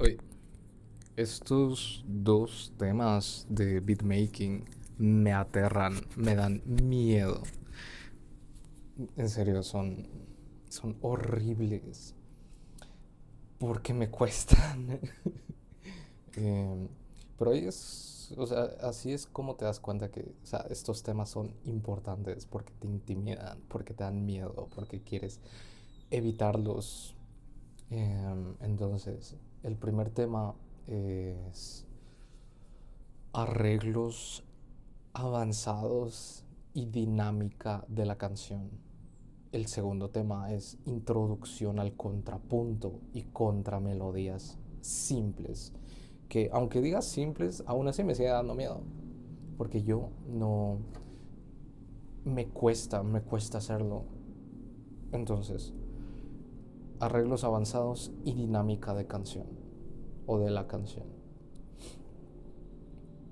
Oye, estos dos temas de beatmaking me aterran, me dan miedo. En serio, son horribles. Porque me cuestan. Eh, pero ahí es, o sea, así es como te das cuenta que, o sea, estos temas son importantes porque te intimidan, porque te dan miedo, porque quieres evitarlos. Entonces, el primer tema es arreglos avanzados y dinámica de la canción. El segundo tema es introducción al contrapunto y contramelodías simples. Que aunque digas simples, aún así me sigue dando miedo. Porque yo no... me cuesta hacerlo. Entonces, arreglos avanzados y dinámica de canción. O de la canción.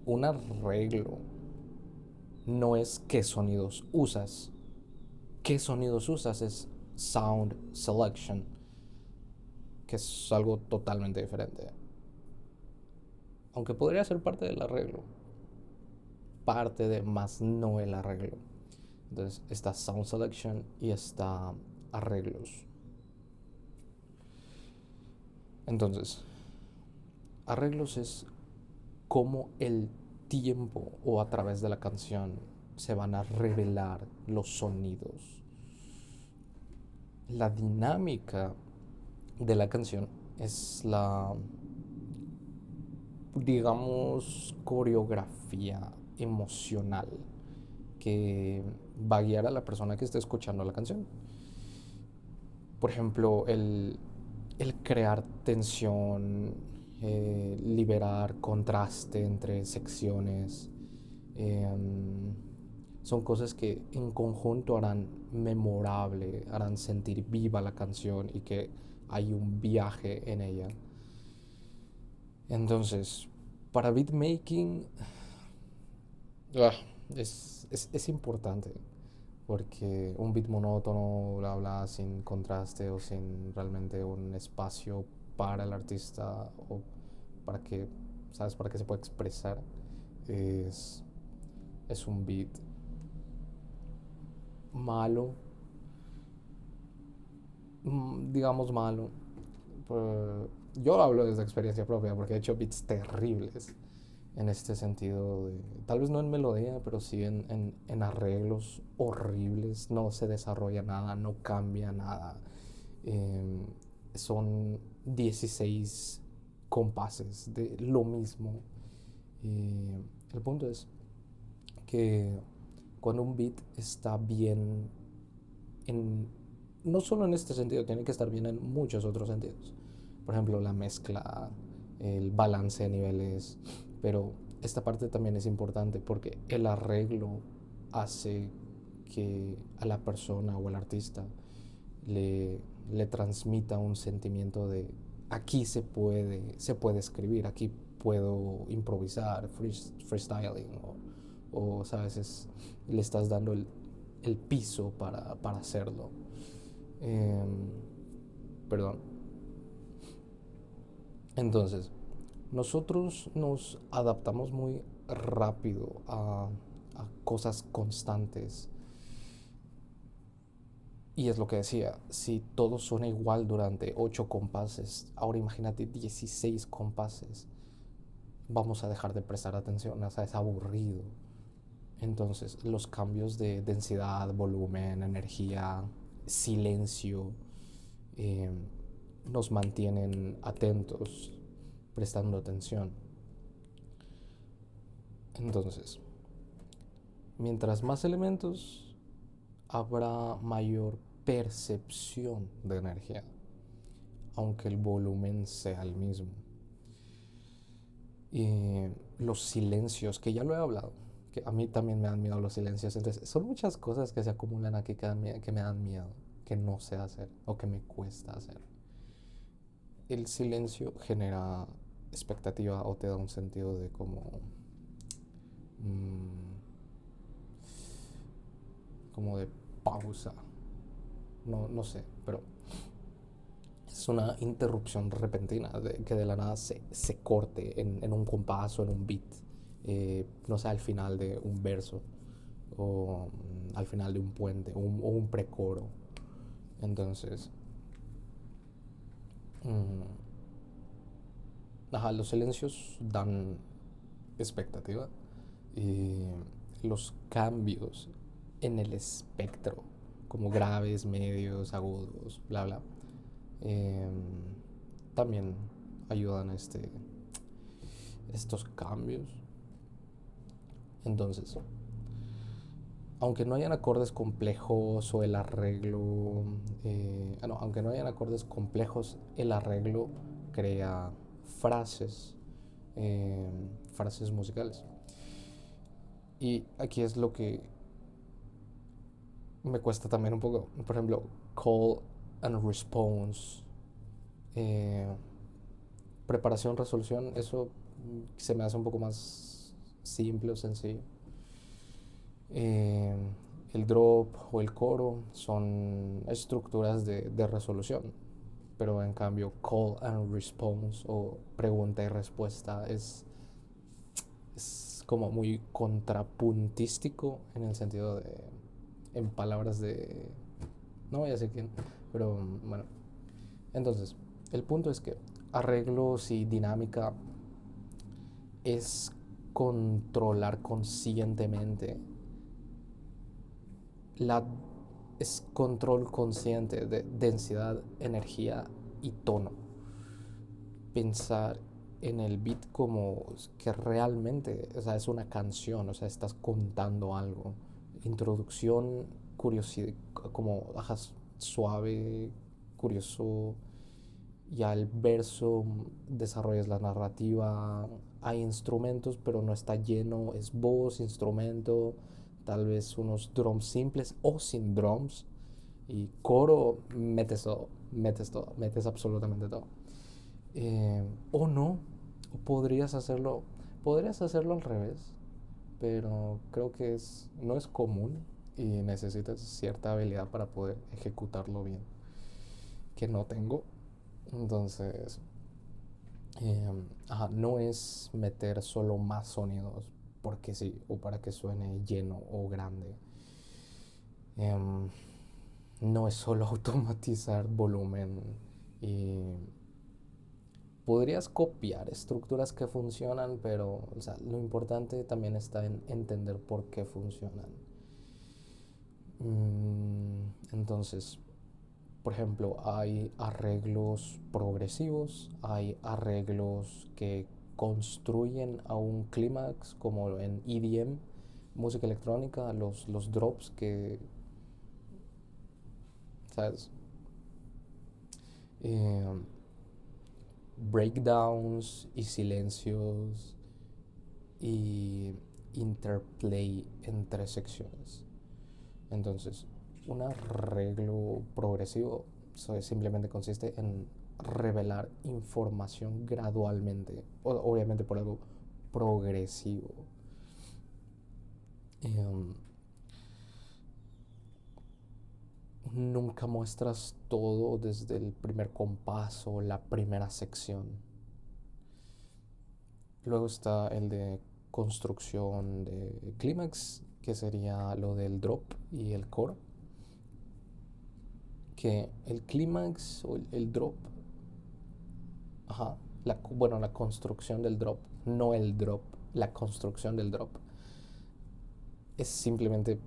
Un arreglo no es qué sonidos usas. Qué sonidos usas es sound selection, que es algo totalmente diferente. Aunque podría ser parte del arreglo. Parte de, más no el arreglo. Entonces está sound selection y está arreglos. Entonces, arreglos es cómo el tiempo o a través de la canción se van a revelar los sonidos. La dinámica de la canción es la, digamos, coreografía emocional que va a guiar a la persona que esté escuchando la canción. Por ejemplo, el crear tensión, liberar contraste entre secciones, eh, son cosas que en conjunto harán memorable, harán sentir viva la canción y que hay un viaje en ella. Entonces, para beatmaking ah, es importante porque un beat monótono habla sin contraste o sin realmente un espacio para el artista o para que, ¿sabes? Para que se pueda expresar es, es un beat malo, digamos malo. Yo hablo desde experiencia propia porque he hecho beats terribles en este sentido de, tal vez no en melodía, pero sí en arreglos horribles, no se desarrolla nada, no cambia nada. Eh, Son 16 compases de lo mismo. El punto es que cuando un beat está bien en, no solo en este sentido, tiene que estar bien en muchos otros sentidos. Por ejemplo, la mezcla, el balance de niveles, pero esta parte también es importante porque el arreglo hace que a la persona o al artista le transmita un sentimiento de aquí se puede escribir, aquí puedo improvisar, freestyling, o sabes, le estás dando el piso para hacerlo. Eh, Perdón. Entonces, nosotros nos adaptamos muy rápido a cosas constantes. Y es lo que decía, si todo suena igual durante 8 compases, ahora imagínate 16 compases, vamos a dejar de prestar atención, o sea, es aburrido. Entonces, los cambios de densidad, volumen, energía, silencio, eh, nos mantienen atentos, prestando atención. Entonces, mientras más elementos, habrá mayor percepción de energía, aunque el volumen sea el mismo. Y los silencios, que ya lo he hablado, que a mí también me dan miedo los silencios. Entonces, son muchas cosas que se acumulan aquí que me dan miedo, que no sé hacer o que me cuesta hacer. El silencio genera expectativa o te da un sentido de mmm, como de pausa. No, no sé, pero es una interrupción repentina, que de la nada se corte en un compás o en un beat, no sé, al final de un verso o al final de un puente o un precoro. Entonces, mm, ajá, los silencios dan expectativa y los cambios en el espectro, como graves, medios, agudos, bla, bla, eh, también ayudan a estos cambios. Entonces, aunque no hayan acordes complejos o el arreglo, no, aunque no hayan acordes complejos, el arreglo crea frases, eh, frases musicales. Y aquí es lo que me cuesta también un poco. Por ejemplo, call and response, eh, preparación, resolución, eso se me hace un poco más simple o sencillo. Eh, el drop o el coro son estructuras de resolución, pero en cambio call and response o pregunta y respuesta es como muy contrapuntístico en el sentido de, en palabras de, no voy a decir quién, pero bueno. Entonces, el punto es que arreglos y dinámica es controlar conscientemente la es control consciente de densidad, energía y tono. Pensar en el beat como que realmente, o sea, es una canción, o sea, estás contando algo. Introducción, curiosidad, como suave, curioso. Ya el verso desarrollas la narrativa. Hay instrumentos, pero no está lleno. Es voz, instrumento, tal vez unos drums simples o sin drums. Y coro, metes todo, metes absolutamente todo. O no, o podrías hacerlo al revés, pero creo que no es común y necesitas cierta habilidad para poder ejecutarlo bien, que no tengo. Entonces, no es meter solo más sonidos porque sí, o para que suene lleno o grande. Em, no es solo automatizar volumen y podrías copiar estructuras que funcionan, pero o sea, lo importante también está en entender por qué funcionan. Entonces, por ejemplo, hay arreglos progresivos, hay arreglos que construyen a un clímax, como en EDM, música electrónica, los drops que, ¿sabes? Eh, breakdowns y silencios y interplay entre secciones. Entonces, un arreglo progresivo simplemente consiste en revelar información gradualmente, obviamente por algo progresivo. Um, Nunca muestras todo desde el primer compás o la primera sección. Luego está el de construcción de clímax, que sería lo del drop y el coro. Que el clímax o el drop, ajá, bueno, la construcción del drop, no el drop, la construcción del drop, es simplemente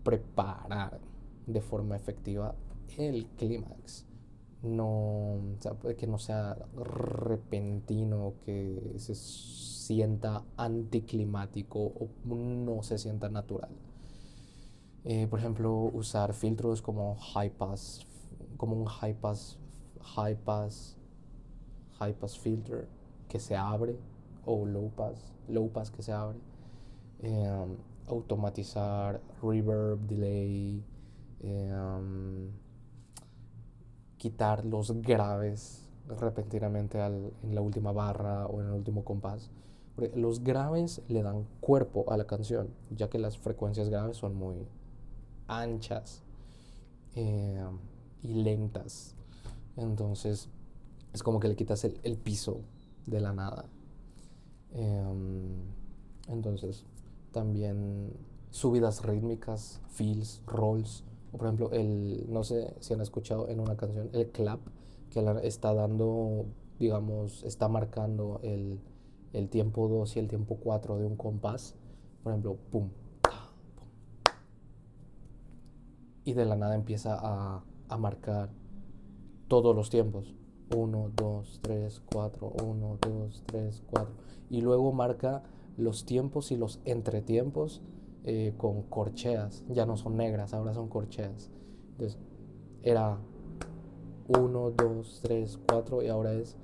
preparar de forma efectiva el clímax. No, o sea, puede que no sea repentino, que se sienta anticlimático o no se sienta natural. Por ejemplo, usar filtros como high pass, como un high pass, high pass filter que se abre, o low pass que se abre. Eh, Automatizar reverb, delay, eh, quitar los graves repentinamente en la última barra o en el último compás. Porque los graves le dan cuerpo a la canción, ya que las frecuencias graves son muy anchas, eh, y lentas. Entonces, Es como que le quitas el piso de la nada. Em, entonces, también subidas rítmicas, fills, rolls. O por ejemplo, no sé si han escuchado en una canción, el clap, que está dando, digamos, está marcando el tiempo 2 y el tiempo 4 de un compás. Por ejemplo, pum, y de la nada empieza a marcar todos los tiempos. Uno 2 3 4 1 2 3 4. Y luego marca los tiempos y los entretiempos con corcheas. Ya no son negras, ahora son corcheas. Entonces, era uno 2 3 4 y ahora es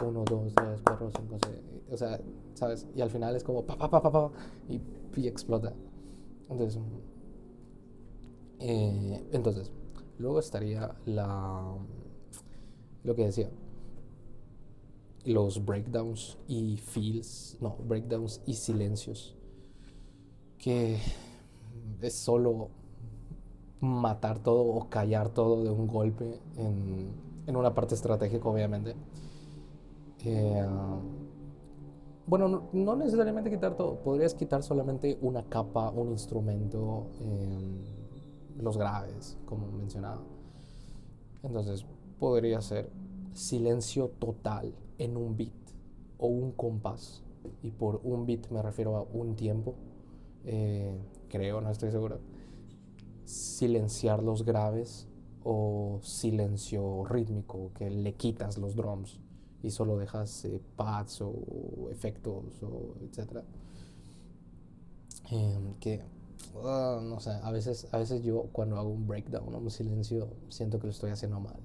uno 2 3 4 5 6. O sea, ¿sabes? Y al final es como pa, pa, pa, pa, pa, y explota. Entonces, entonces, luego estaría lo que decía, los breakdowns y feels, no, breakdowns y silencios, que es solo matar todo o callar todo de un golpe en una parte estratégica, obviamente. Eh, bueno, no necesariamente quitar todo, podrías quitar solamente una capa, un instrumento, los graves, como mencionaba. Entonces, podría ser silencio total en un beat o un compás. Y por un beat me refiero a un tiempo. Creo, no estoy seguro. Silenciar los graves o silencio rítmico, que le quitas los drums y solo dejas pads o efectos o etcétera. Que no sé, a veces yo cuando hago un breakdown o un silencio siento que lo estoy haciendo mal.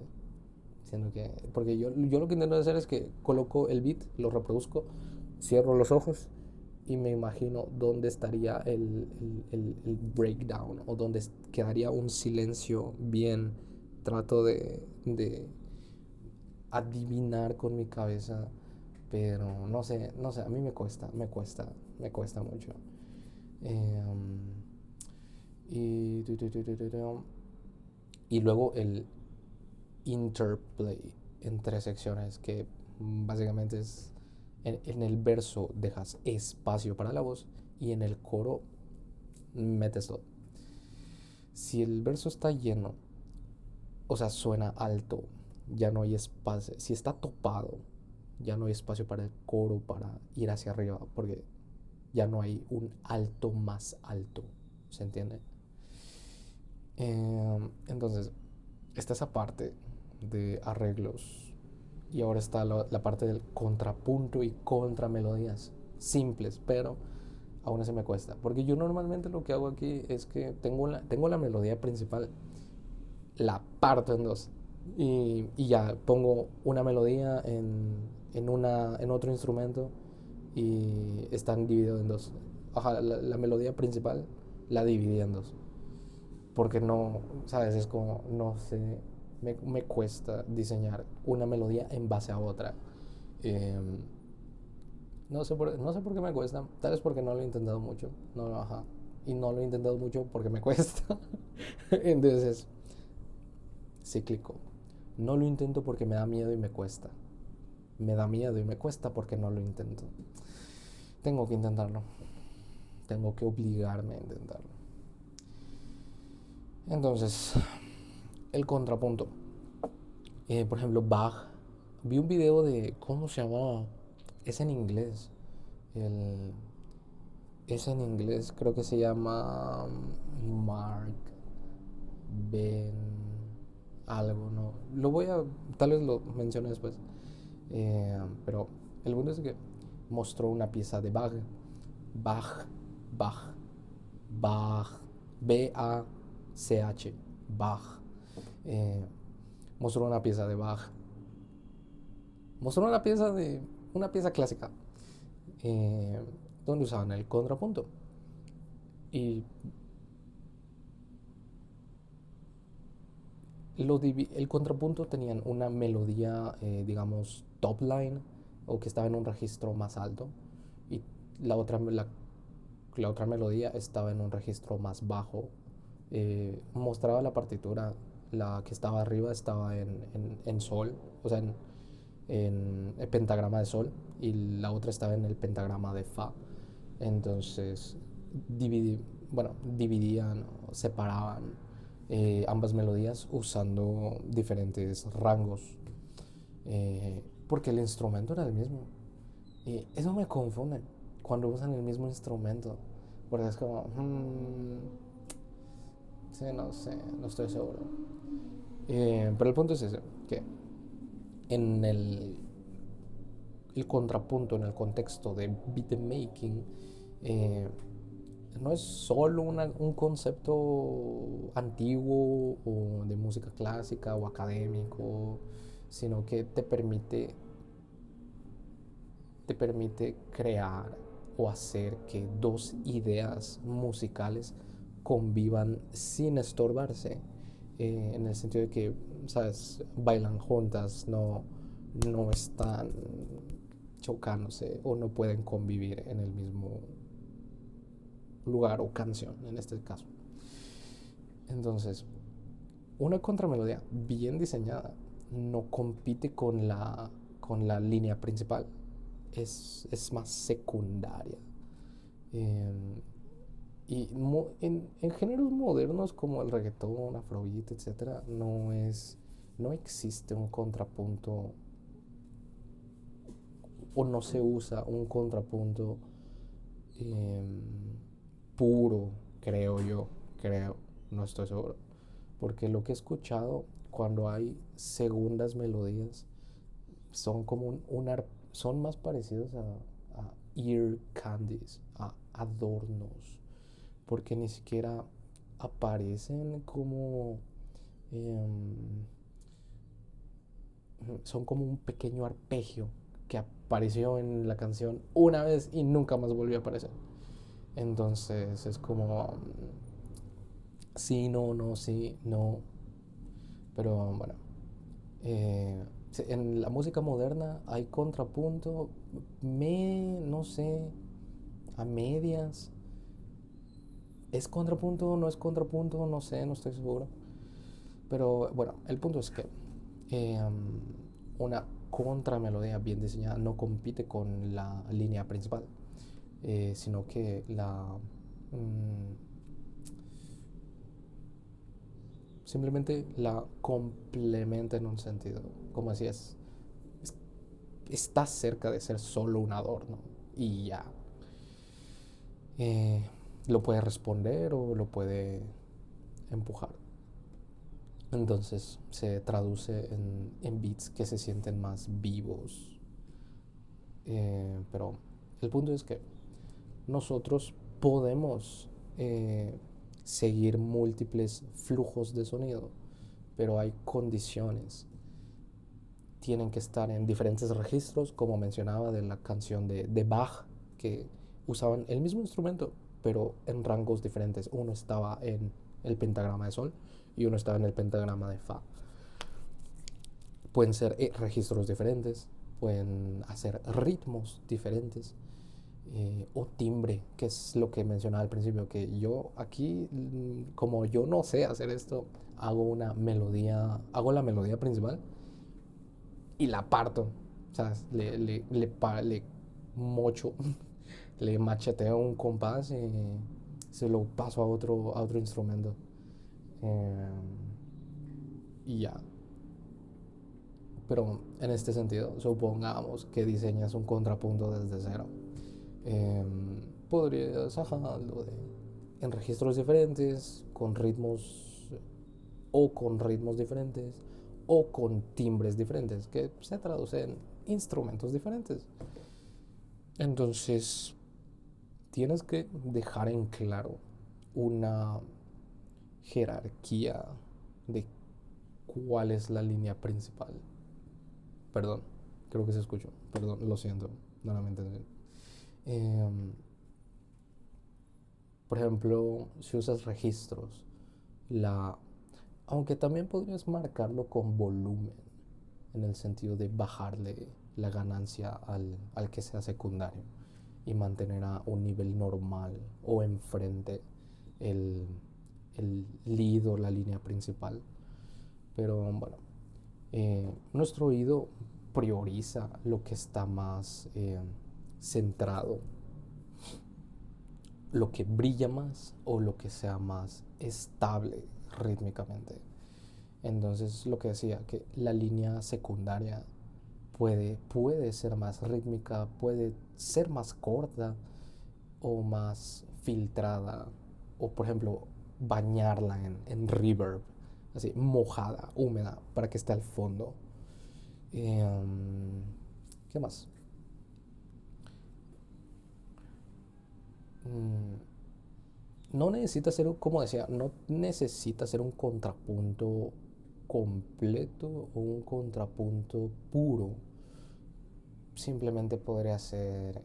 Siento que, porque yo lo que intento hacer es que coloco el beat, lo reproduzco, cierro los ojos y me imagino dónde estaría el breakdown o dónde quedaría un silencio bien. Trato de adivinar con mi cabeza, pero no sé, a mí me cuesta mucho. Eh, y, y luego el interplay entre secciones, que básicamente es en el verso dejas espacio para la voz y en el coro metes todo. Si el verso está lleno, o sea, suena alto, ya no hay espacio. Si está topado, ya no hay espacio para el coro para ir hacia arriba, porque ya no hay un alto más alto. ¿Se entiende? Entonces, está esa parte de arreglos y ahora está la parte del contrapunto y contramelodías simples, pero aún así me cuesta, porque yo normalmente lo que hago aquí es que tengo la melodía principal, la parto en dos y ya pongo una melodía en otro instrumento y están divididos en dos. Ajá, la melodía principal la dividí en dos, porque no, ¿sabes? Es como, no sé, me cuesta diseñar una melodía en base a otra. Eh, no sé por qué me cuesta, tal vez porque no lo he intentado mucho, no, ajá, y no lo he intentado mucho porque me cuesta. Entonces, cíclico. No lo intento porque me da miedo y me cuesta. Me da miedo y me cuesta porque no lo intento. Tengo que intentarlo. Tengo que obligarme a intentarlo. Entonces, el contrapunto. Por ejemplo, Bach. Vi un video de, ¿cómo se llamaba? Es en inglés. El, es en inglés, creo que se llama Mark Ben algo, ¿no? Tal vez lo mencione después. Pero el bueno es que mostró una pieza de Bach. Bach, Bach, Bach, B-A-C-H, Bach. Eh, Mostró una pieza de Bach. Mostró una pieza clásica, eh, donde usaban el contrapunto. Y el contrapunto tenían una melodía, digamos, top line, o que estaba en un registro más alto, y la otra melodía estaba en un registro más bajo. Mostraba la partitura, la que estaba arriba estaba en sol, o sea, en el pentagrama de sol y la otra estaba en el pentagrama de fa. Entonces dividían o separaban ambas melodías usando diferentes rangos, porque el instrumento era el mismo. Y eso me confunde cuando usan el mismo instrumento, porque es como, sí, no sé, no estoy seguro. Pero el punto es ese, que en el contrapunto, en el contexto de beatmaking, eh, no es solo un concepto antiguo o de música clásica o académico, sino que te permite crear o hacer que dos ideas musicales convivan sin estorbarse, en el sentido de que, ¿sabes? Bailan juntas, no están chocándose o no pueden convivir en el mismo lugar o canción en este caso. Entonces, una contramelodía bien diseñada no compite con la línea principal, es más secundaria. Eh, y en géneros modernos como el reggaetón, afrobeat, etcétera, no existe un contrapunto, o no se usa un contrapunto eh, puro, creo, no estoy seguro, porque lo que he escuchado cuando hay segundas melodías son como son más parecidos a ear candies, a adornos, porque ni siquiera aparecen como, em, son como un pequeño arpegio que apareció en la canción una vez y nunca más volvió a aparecer. Entonces es como, sí, no, no, sí, no. Pero bueno, eh, en la música moderna hay contrapunto, no sé, a medias. ¿Es contrapunto o no es contrapunto? No sé, no estoy seguro. Pero bueno, el punto es que eh, una contramelodía bien diseñada no compite con la línea principal, sino que simplemente la complementa en un sentido. Como decías, está cerca de ser solo un adorno y ya. Eh, lo puede responder o lo puede empujar. Entonces se traduce en beats que se sienten más vivos. Pero el punto es que nosotros podemos seguir múltiples flujos de sonido, pero hay condiciones. Tienen que estar en diferentes registros, como mencionaba de la canción de Bach, que usaban el mismo instrumento, pero en rangos diferentes. Uno estaba en el pentagrama de sol y uno estaba en el pentagrama de fa. Pueden ser registros diferentes, pueden hacer ritmos diferentes, o timbre, que es lo que mencionaba al principio, que yo aquí, como yo no sé hacer esto, hago la melodía principal y la parto, ¿sabes? Le mocho, le macheteo un compás y se lo paso a otro instrumento. Eh, y ya. Pero en este sentido, supongamos que diseñas un contrapunto desde cero. Eh, Podrías, en registros diferentes, con ritmos, o con ritmos diferentes, o con timbres diferentes, que se traducen en instrumentos diferentes. Entonces, tienes que dejar en claro una jerarquía de cuál es la línea principal. Perdón, creo que se escuchó. Perdón, lo siento, no la me entendí. Eh, por ejemplo, si usas registros, la, aunque también podrías marcarlo con volumen, en el sentido de bajarle la ganancia al que sea secundario y mantener a un nivel normal o enfrente el, el lead o la línea principal. Pero bueno, nuestro oído prioriza lo que está más centrado, lo que brilla más o lo que sea más estable rítmicamente. Entonces, lo que decía, que la línea secundaria puede ser más rítmica, puede ser más corta o más filtrada, o por ejemplo, bañarla en reverb, así, mojada, húmeda, para que esté al fondo. ¿Qué más? No necesita ser, como decía, no necesita ser un contrapunto completo o un contrapunto puro. Simplemente podría ser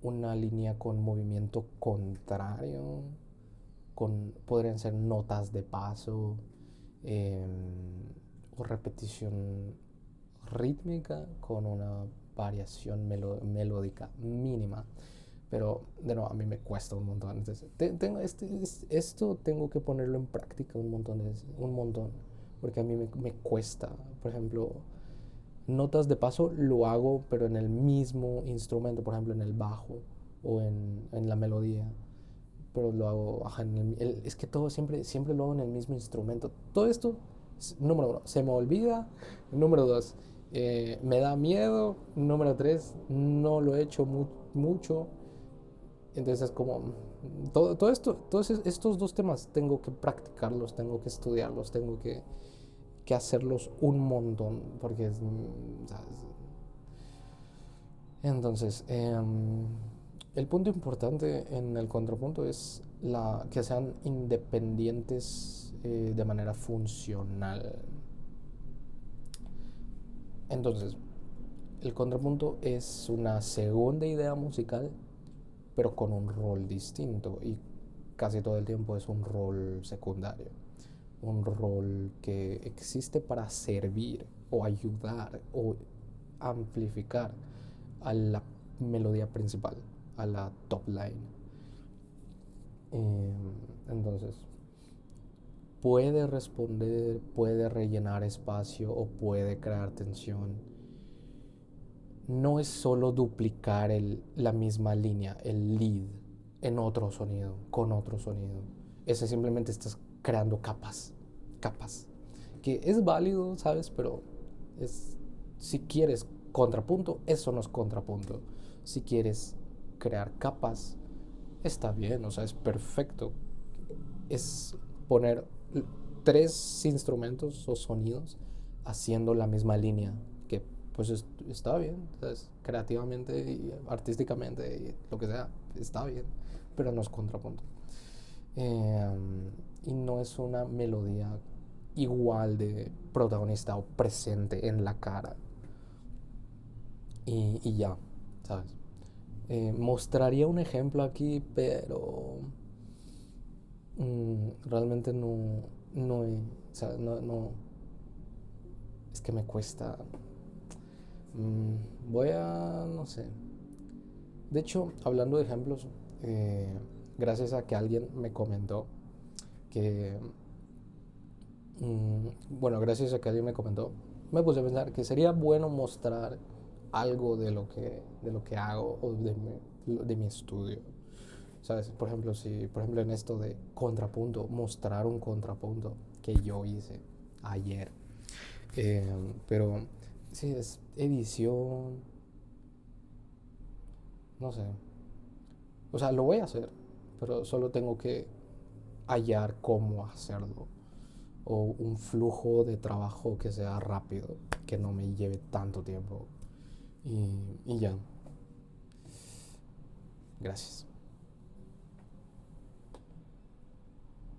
una línea con movimiento contrario, podrían ser notas de paso eh, o repetición rítmica con una variación melódica mínima. Pero de nuevo, a mí me cuesta un montón. Entonces, esto tengo que ponerlo en práctica un montón de veces, un montón. Porque a mí me cuesta. Por ejemplo, notas de paso lo hago, pero en el mismo instrumento, por ejemplo, en el bajo o en la melodía. Pero lo hago, ajá, es que todo siempre lo hago en el mismo instrumento. Todo esto, número uno, se me olvida. Número dos, me da miedo. Número tres, no lo he hecho mucho. Entonces es como todo esto, todos estos dos temas tengo que practicarlos, tengo que estudiarlos, tengo que hacerlos un montón, porque ¿sabes? Entonces, el punto importante en el contrapunto es que sean independientes de manera funcional. Entonces, el contrapunto es una segunda idea musical, pero con un rol distinto, y casi todo el tiempo es un rol secundario, un rol que existe para servir o ayudar o amplificar a la melodía principal, a la top line. Entonces, puede responder, puede rellenar espacio o puede crear tensión. No es solo duplicar la misma línea, el lead, en otro sonido, con otro sonido. Ese simplemente estás creando capas. Que es válido, ¿sabes? Pero si quieres contrapunto, eso no es contrapunto. Si quieres crear capas, está bien, o sea, es perfecto. Es poner tres instrumentos o sonidos haciendo la misma línea, que pues está bien, ¿sabes? Creativamente y artísticamente y lo que sea, está bien, pero no es contrapunto. Eh, y no es una melodía igual de protagonista o presente en la cara. Y ya, ¿sabes? Mostraría un ejemplo aquí, pero realmente o sea, es que me cuesta. Voy a, no sé. De hecho, hablando de ejemplos, gracias a que alguien me comentó que, bueno, gracias a que alguien me comentó, me puse a pensar que sería bueno mostrar algo de lo que hago o de mi estudio. ¿Sabes? Por ejemplo, por ejemplo en esto de contrapunto, mostrar un contrapunto que yo hice ayer. Pero sí, es edición, no sé. O sea, lo voy a hacer, pero solo tengo que hallar cómo hacerlo. O un flujo de trabajo que sea rápido, que no me lleve tanto tiempo. Y ya. Gracias.